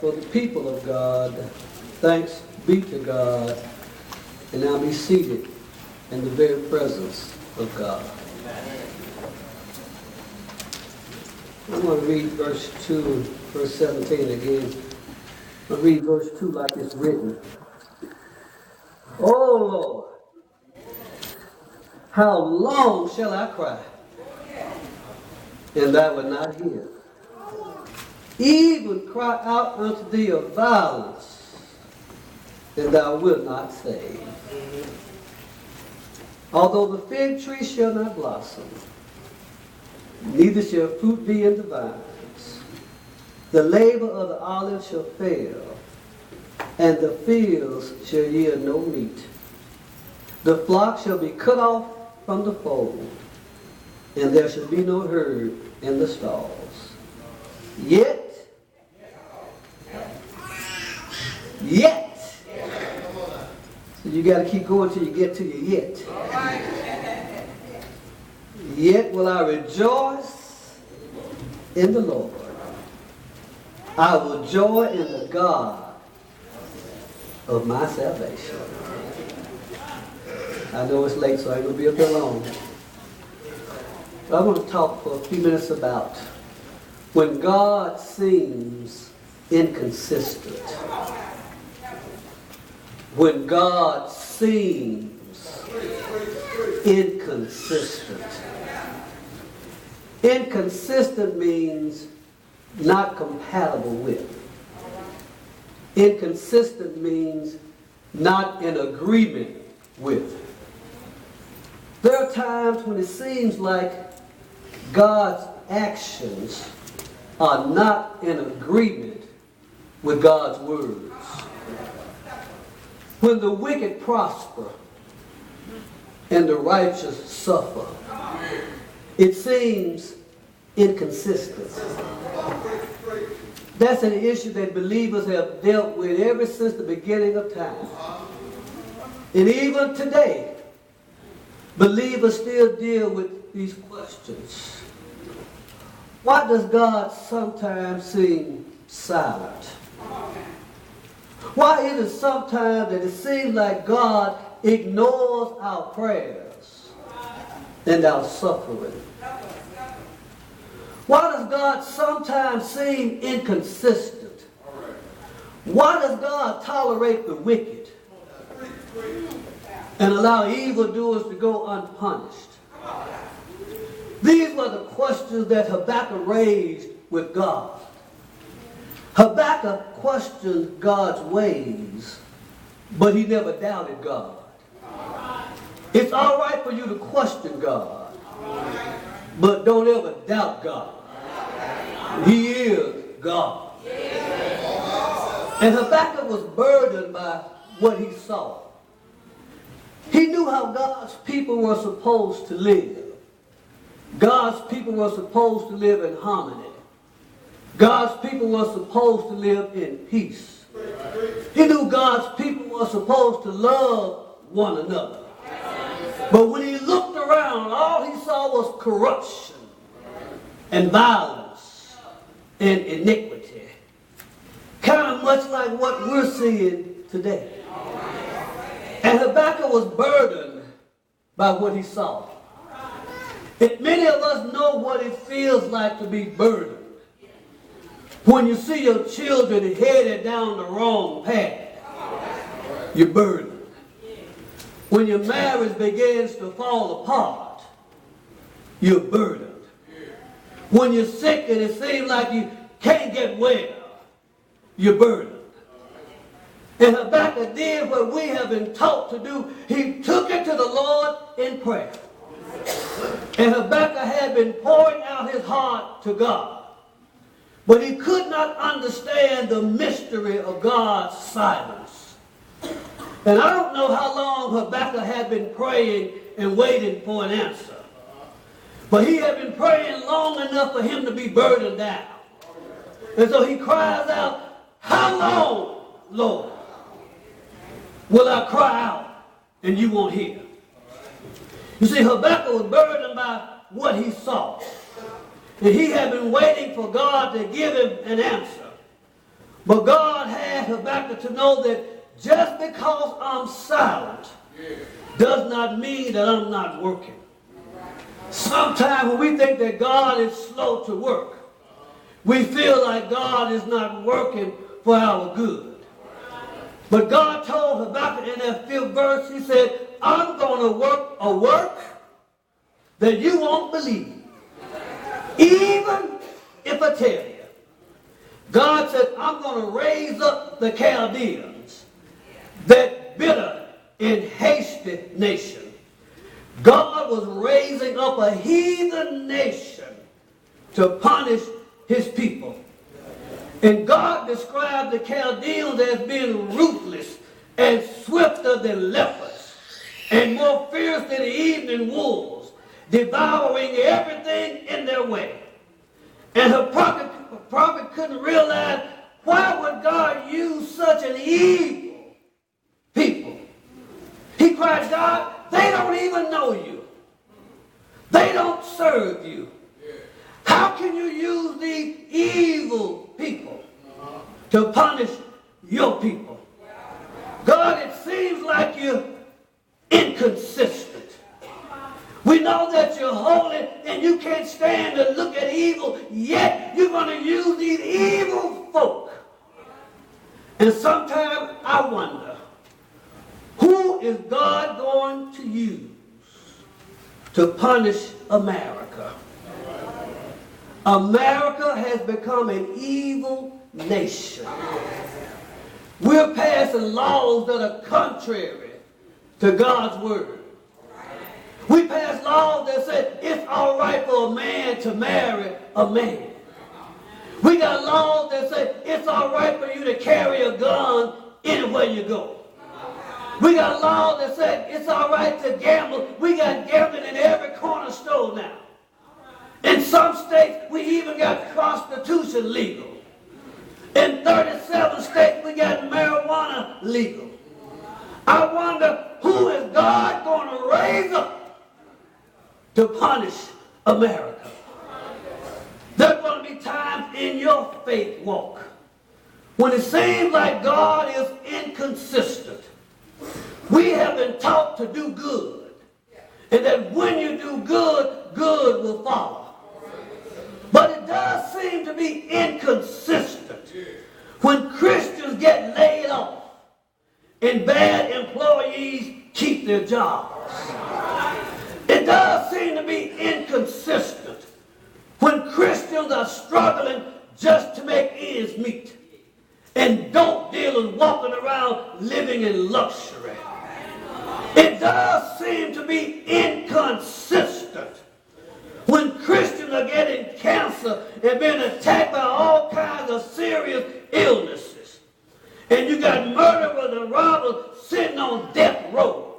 for the people of God. Thanks be to God. And now be seated in the very presence of God. I'm going to read verse 2, verse 17 again. I'm going to read verse 2 like it's written. Oh Lord, how long shall I cry, and thou wilt not hear? Even cry out unto thee of violence, and thou wilt not save. Although the fig tree shall not blossom, neither shall fruit be in the vines, the labor of the olive shall fail, and the fields shall yield no meat. The flock shall be cut off from the fold, and there shall be no herd in the stalls. Yet, so you got to keep going till you get to your yet. Yet will I rejoice in the Lord. I will joy in the God of my salvation. I know it's late, so I ain't going to be up there long. But I want to talk for a few minutes about when God seems inconsistent. When God seems inconsistent. Inconsistent means not compatible with. Inconsistent means not in agreement with. There are times when it seems like God's actions are not in agreement with God's words. When the wicked prosper and the righteous suffer, it seems inconsistent. That's an issue that believers have dealt with ever since the beginning of time. And even today, believers still deal with these questions. Why does God sometimes seem silent? Why is it sometimes that it seems like God ignores our prayers and our suffering? Why does God sometimes seem inconsistent? Why does God tolerate the wicked and allow evildoers to go unpunished? These were the questions that Habakkuk raised with God. Habakkuk questioned God's ways, but he never doubted God. It's all right for you to question God, but don't ever doubt God. He is God. And Habakkuk was burdened by what he saw. He knew how God's people were supposed to live. God's people were supposed to live in harmony. God's people were supposed to live in peace. He knew God's people were supposed to love one another. But when he looked around, all he saw was corruption and violence and iniquity. Kind of much like what we're seeing today. And Habakkuk was burdened by what he saw. And many of us know what it feels like to be burdened. When you see your children headed down the wrong path, you're burdened. When your marriage begins to fall apart, you're burdened. When you're sick and it seems like you can't get well, you're burdened. And Habakkuk did what we have been taught to do. He took it to the Lord in prayer. And Habakkuk had been pouring out his heart to God. But he could not understand the mystery of God's silence. And I don't know how long Habakkuk had been praying and waiting for an answer. But he had been praying long enough for him to be burdened down. And so he cries out, "How long, Lord, will I cry out and you won't hear?" You see, Habakkuk was burdened by what he saw. And he had been waiting for God to give him an answer. But God had Habakkuk to know that just because I'm silent does not mean that I'm not working. Sometimes when we think that God is slow to work, we feel like God is not working for our good. But God told Habakkuk in that 5th verse, he said, I'm going to work a work that you won't believe. Even if I tell you. God said, I'm going to raise up the Chaldeans, that bitter and hasty nation. God was raising up a heathen nation to punish his people. And God described the Chaldeans as being ruthless and swifter than leopards and more fierce than the evening wolves, devouring everything in their way. And the prophet couldn't realize, why would God use such an evil people? He cried, God, they don't even know you. They don't serve you. How can you use these evil people to punish your people? God, it seems like you're inconsistent. We know that you're holy and you can't stand to look at evil, yet you're going to use these evil folk. And sometimes I wonder, who is God going to use to punish America? America has become an evil nation. We're passing laws that are contrary to God's word. We pass laws that say it's all right for a man to marry a man. We got laws that say it's all right for you to carry a gun anywhere you go. We got laws that say it's all right to gamble. We got gambling in every corner store now. In some states, we even got prostitution legal. In 37 states, we got marijuana legal. I wonder, who is God going to raise up to punish America? There are going to be times in your faith walk when it seems like God is inconsistent. We have been taught to do good, and that when you do good, good will follow. But it does seem to be inconsistent when Christians get laid off and bad employees keep their jobs. It does seem to be inconsistent when Christians are struggling just to make ends meet and dope dealers walking around living in luxury. It does seem to be inconsistent when Christians are getting cancer and being attacked by all kinds of serious illnesses. And you got murderers and robbers sitting on death row.